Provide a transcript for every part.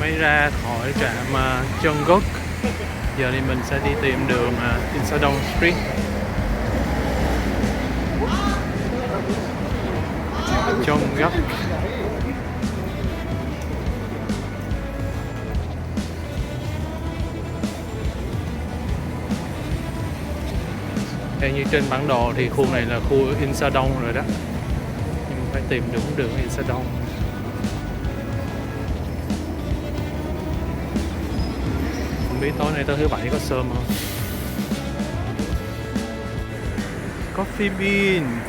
mới ra khỏi trạm Jungkook. Giờ thì mình sẽ đi tìm đường Insadong Street. Jungkook. Theo như trên bản đồ thì khu này là khu Insadong rồi đó, nhưng phải tìm đúng đường Insadong. Không biết tối nay tới thứ bảy có sớm không? Coffee bean.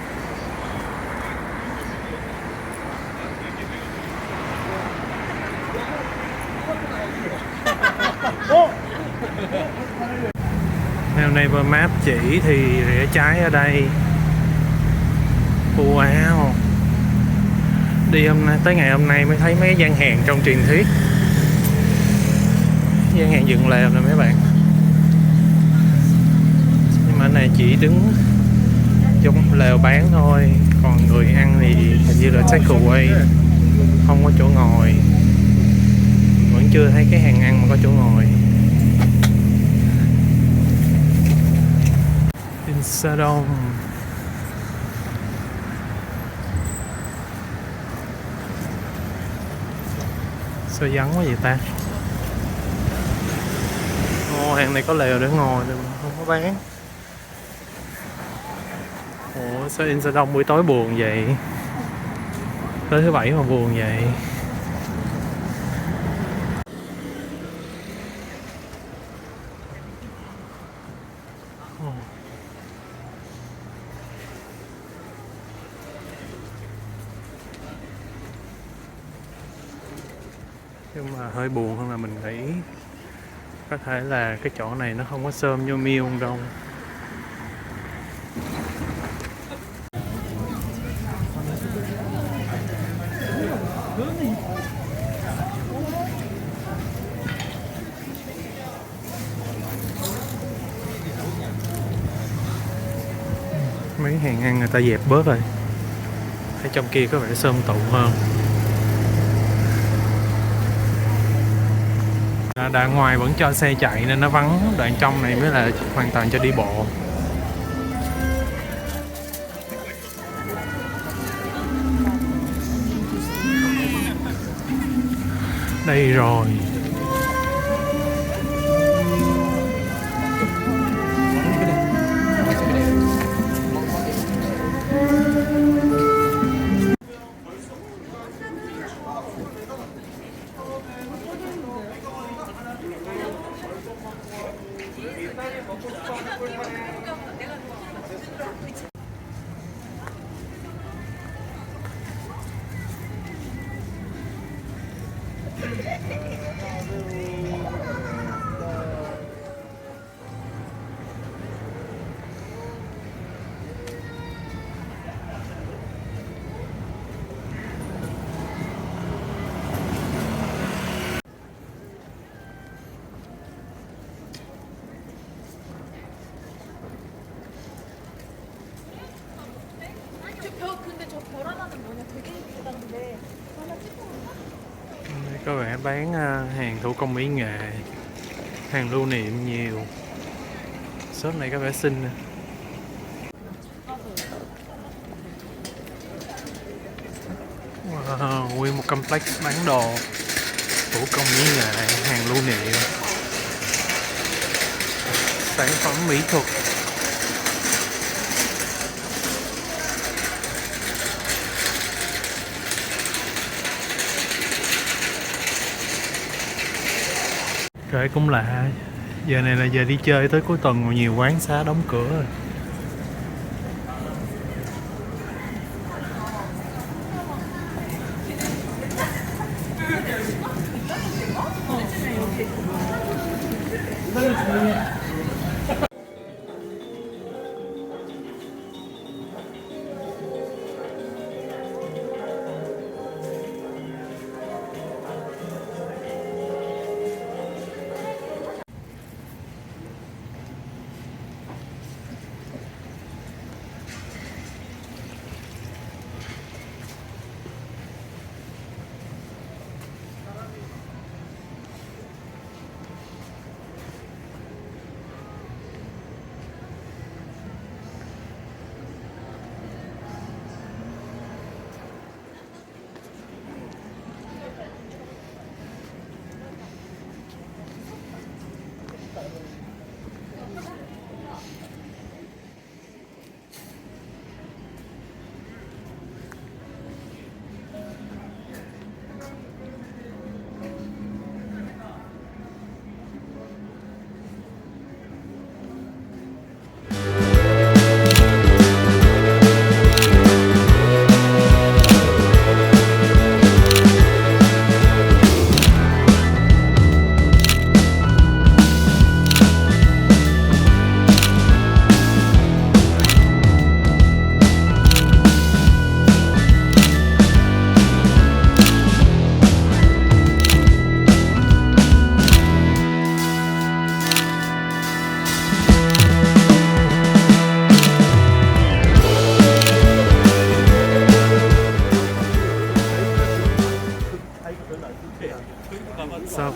Theo Naver Map chỉ thì rẽ trái ở đây. Wow. Đi hôm nay tới ngày hôm nay mới thấy mấy gian hàng trong truyền thuyết. Gian hàng dựng lều nè mấy bạn. Nhưng mà cái này chỉ đứng trong lều bán thôi, còn người ăn thì hình như là take away, không có chỗ ngồi. Vẫn chưa thấy cái hàng ăn mà có chỗ ngồi. Insadong. Sao vắng quá vậy ta? Ồ, hàng này có lều để ngồi nhưng mà không có bán. Ủa sao Insadong buổi tối buồn vậy? Tới thứ bảy mà buồn vậy? Nhưng mà hơi buồn hơn là mình nghĩ. Có thể là cái chỗ này nó không có xôm như Myeong đâu. Mấy hàng ăn người ta dẹp bớt rồi. Ở trong kia có vẻ xôm tụ hơn. Đoạn ngoài vẫn cho xe chạy nên nó vắng, đoạn trong này mới là hoàn toàn cho đi bộ. Đây rồi. Có vẻ bán hàng thủ công mỹ nghệ, hàng lưu niệm nhiều. Shop này có vẻ xinh nè. Wow, nguyên một complex bán đồ thủ công mỹ nghệ, hàng lưu niệm, sản phẩm mỹ thuật. Kể cũng lạ, giờ này là giờ đi chơi tới cuối tuần mà nhiều quán xá đóng cửa rồi.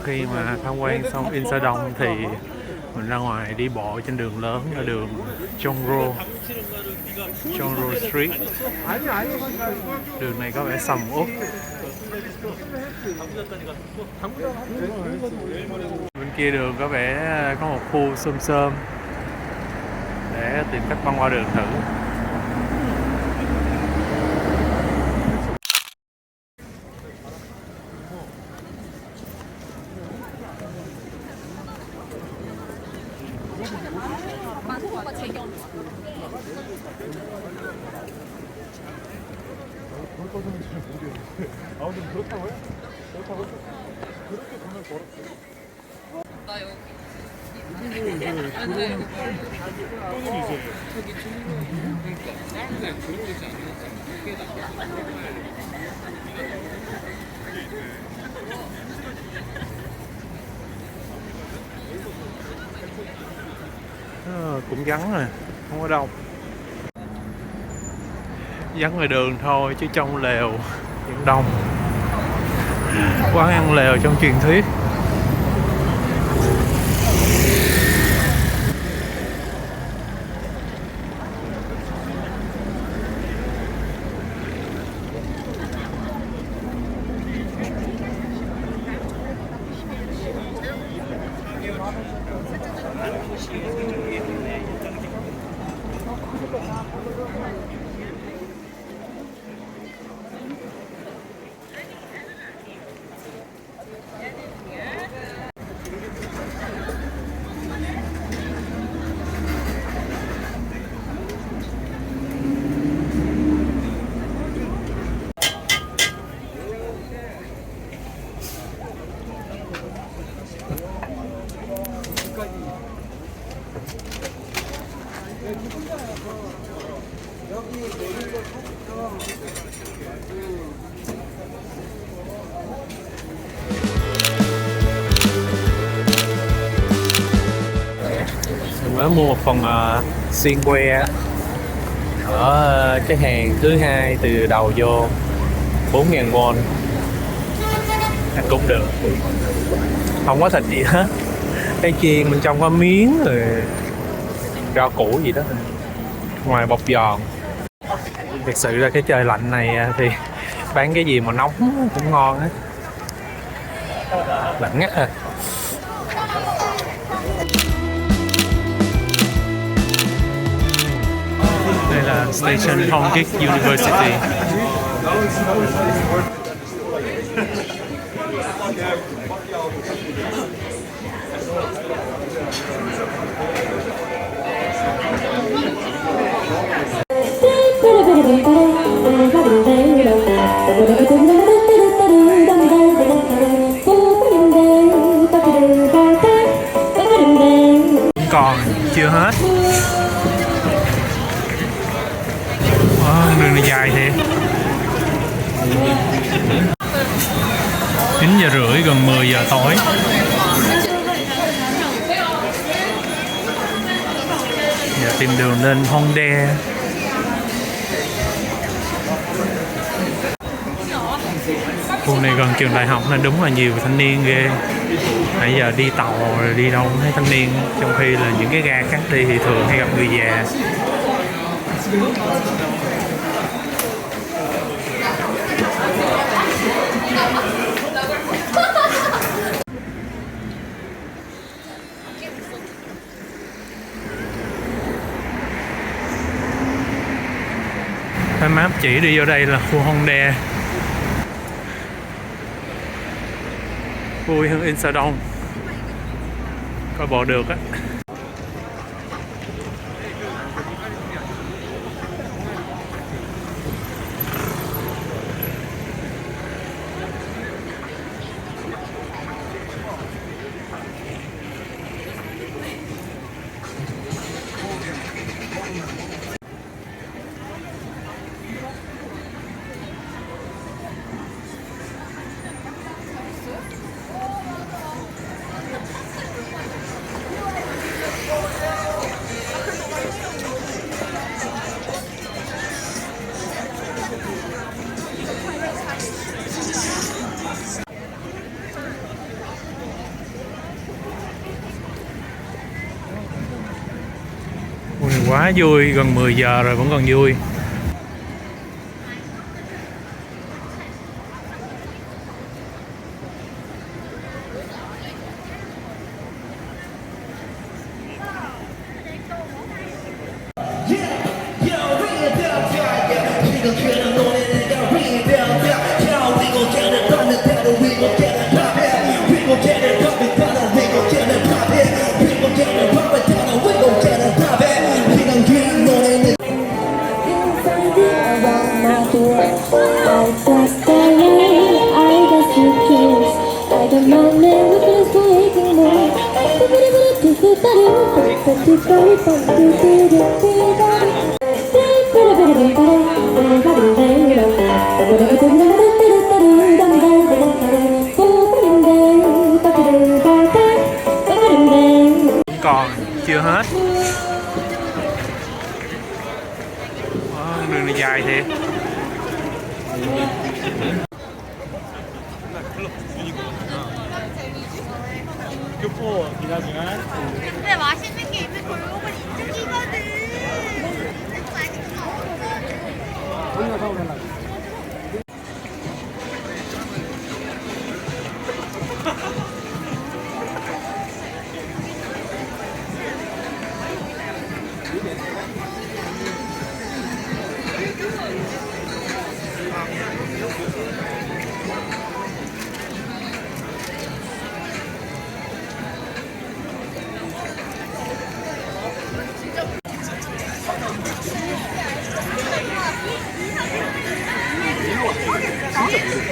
khi mà tham quan xong Insadong thì mình ra ngoài đi bộ trên đường lớn là đường Chongro Street. Đường này có vẻ sầm uất. Bên kia đường có vẻ có một khu xôm xôm để tìm cách băng qua đường thử. Cũng vắng rồi, không có đâu. Vắng ngoài đường thôi chứ trong lều vẫn đông. Quán ăn lều trong truyền thuyết. Mình mới mua một phần xiên que ở cái hàng thứ hai từ đầu vô, 4.000 won. Ăn cũng được, không có thịt gì hết, cái chiên bên trong có miếng rồi rau củ gì đó, ngoài bọc giòn. Thực sự ra cái trời lạnh này thì bán cái gì mà nóng cũng ngon hết, lạnh ngắt à. Đây là Station Hongik University. Còn chưa hết. Đường này dài thiệt. 9:30 gần 10 giờ tối. Giờ tìm đường lên Hongdae. Khu này gần trường đại học nên đúng là nhiều thanh niên ghê. Nãy giờ đi tàu rồi đi đâu thấy thanh niên, trong khi là những cái ga khác đi thì thường hay gặp người già. Cái map chỉ đi vô đây là khu Hongdae, vui hơn Insadong, coi bộ được á. Quá vui, gần 10 giờ rồi vẫn còn vui. Còn chưa hết. Đường này dài thiệt. 근데 맛있는 게 있는 골목은 이쪽이거든. 맛있어.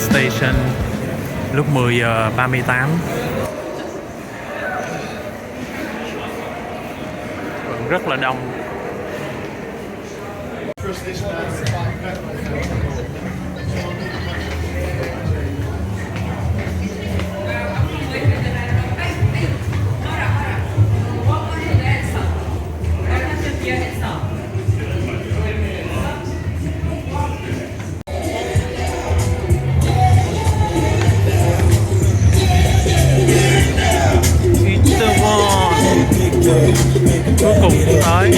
Station lúc 10 giờ 38 vẫn rất là đông. Cuối cùng cũng tới.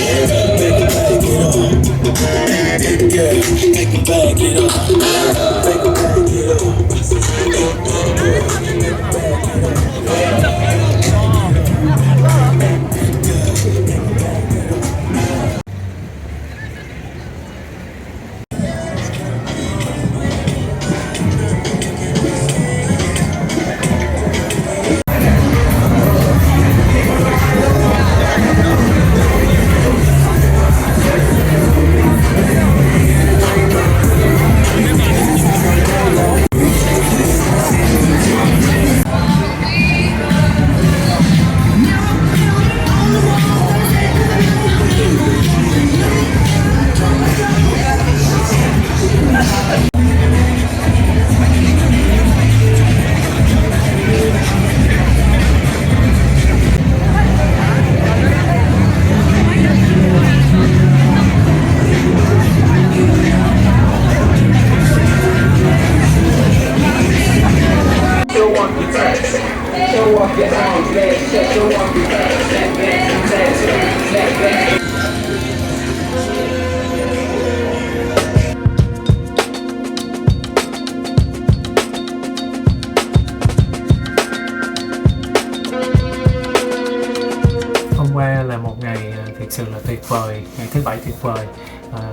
sự là tuyệt vời, ngày thứ bảy tuyệt vời.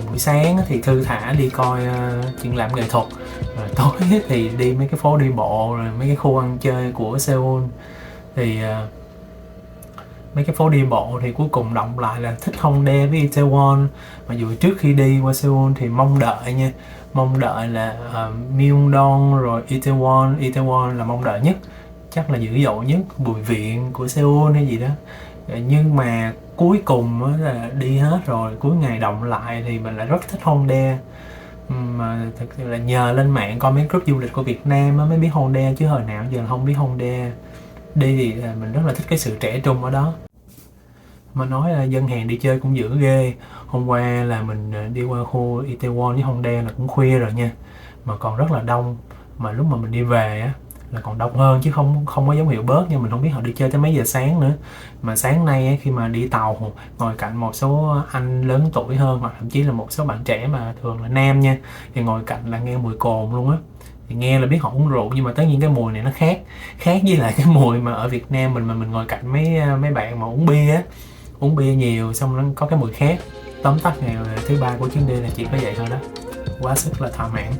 Buổi sáng thì thư thả đi coi triển lãm nghệ thuật, rồi tối thì đi mấy cái phố đi bộ rồi mấy cái khu ăn chơi của Seoul. Thì mấy cái phố đi bộ thì cuối cùng động lại là thích Hongdae với Itaewon. Mà dù trước khi đi qua Seoul thì mong đợi là Myeongdong rồi Itaewon là mong đợi nhất, chắc là dữ dội nhất, Bùi Viện của Seoul hay gì đó. Nhưng mà cuối cùng là đi hết rồi, cuối ngày động lại thì mình lại rất thích Hongdae. Mà thực sự là nhờ lên mạng coi mấy group du lịch của Việt Nam mới biết Hongdae, chứ hồi nào giờ không biết Hongdae. Đi thì mình rất là thích cái sự trẻ trung ở đó. Mà nói là dân Hàn đi chơi cũng dữ ghê. Hôm qua là mình đi qua khu Itaewon với Hongdae là cũng khuya rồi nha, mà còn rất là đông. Mà lúc mà mình đi về á là còn đông hơn chứ không có dấu hiệu bớt. Nhưng mình không biết họ đi chơi tới mấy giờ sáng nữa. Mà sáng nay á, khi mà đi tàu ngồi cạnh một số anh lớn tuổi hơn, hoặc thậm chí là một số bạn trẻ mà thường là nam nha, thì ngồi cạnh là nghe mùi cồn luôn á. Thì nghe là biết họ uống rượu, nhưng mà tất nhiên cái mùi này nó khác với lại cái mùi mà ở Việt Nam mình mà mình ngồi cạnh mấy bạn mà uống bia nhiều xong nó có cái mùi khác. Tóm tắt ngày thứ ba của chuyến đi là chỉ có vậy thôi đó, quá sức là thỏa mãn.